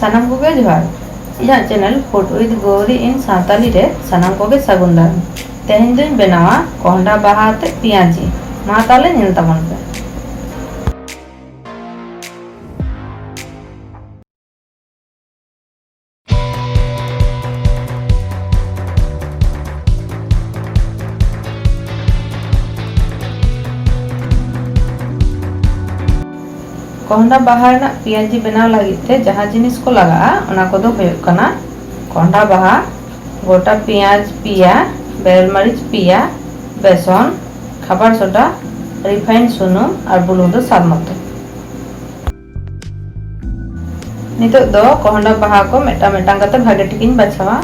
सानाम कोगे जोहार इᱧᱟᱹᱜ channel food with Gauri इन सावताली रे सानाम कोगे सागुन दाराम तेहेᱧ दोᱧ बेनावा कोहडा बाहा आते पेयाजी मा ताले नेल ताबोन पे। कोहडा बाहा रना पेयाजी बेनाव लगित ते जहाँ जिनिस को लगा ओना को दो हुयुग कना कोहडा बाहा गोटा पेंयाज पिया बेल मरीच पिया बेसन खाबार सोडा रिफाइंड सुनुम और बुलुंग दो स्वाद मतो। नितोग दो कोहडा बाहा को मेटा मेटा कते भागे ठिकिन बाछावा।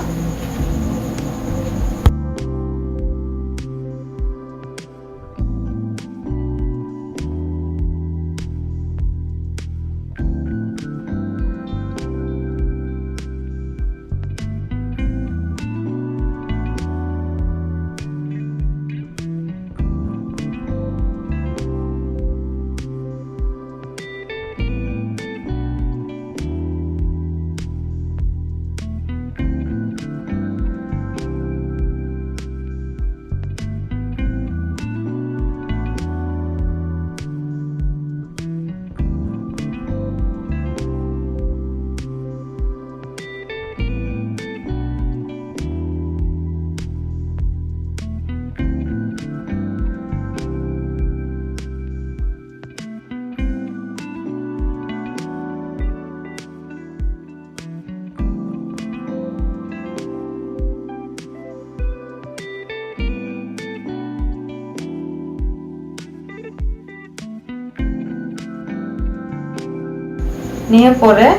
निये पोरे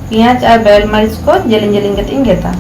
पेंयाज और बेल मरीच को जेलिंग जेलिंग कते गेता।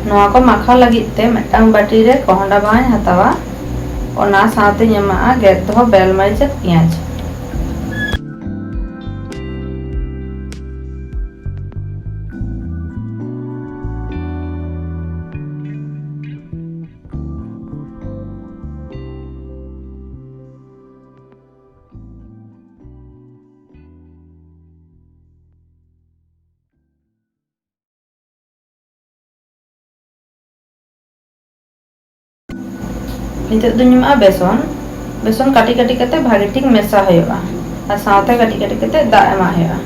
नोआ को माखा लगित ते मेटांग बाटी रे कोहडा बाहाኝ हतावा ओना साथे एमा गेद दो बेल मरीच पेंयाज। नितोग दो निमा बेसन बेसन काटी काटी कते भागे ठीक मेसा होयोगा और साथे काटी काटी कते दा एमा होयोगा।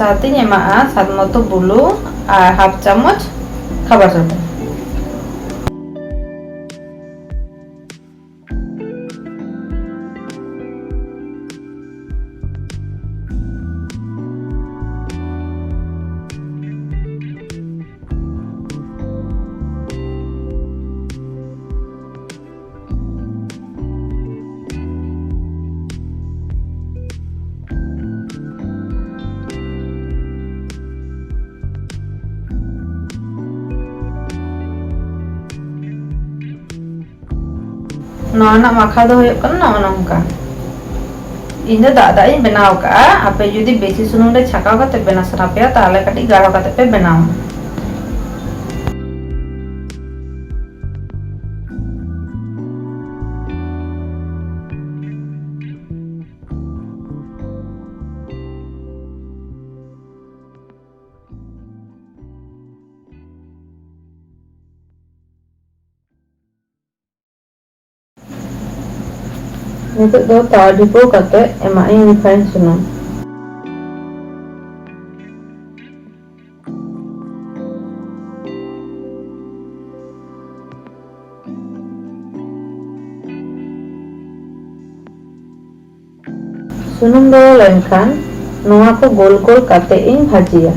साथेᱧ एमागा स्वाद मतो बुलुंग और हाफ चामच खाबार सोडा। नौना माखा दो होयो कन नौना नौका इन दादा इन बनाव का आपे जुदी बेसी सुनुम रे छकाव काते बेना सना पे ताले कटी गाढ़ो काते पे बनाव। Nituk do tawa dipo kate emak ing refined sunum. Sunum do lenkan noa ko gol-gol kate ing bhajiya.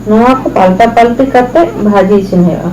नोआ को पाल्टा पाल्टी करते भाजी इसिन हुआ।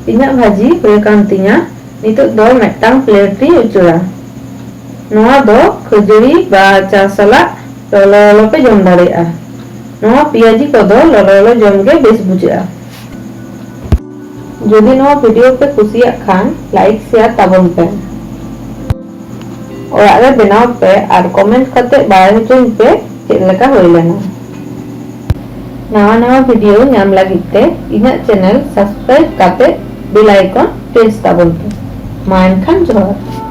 इन्हां भाजी हुए कान तिया नितो दो मिदटांग प्लेट री उचुरा नोआ दो खजुरी बा चा साला ललो ललो पे जम दाड़ेया नोआ पियाजी को दो ललो ललो जम गे बेस बुझा जदि नोआ वीडियो पे कुसिया खान लाइक शेयर ताबन पे ओड़ा रे बनाव पे और कमेंट करते बाय हचुन पे चेद लेका होय लेना नवा नवा वीडियो नाम लागिते इना चैनल सब्सक्राइब करते बेल आइकन प्रेस ताबन पे मा एनखान जोहार।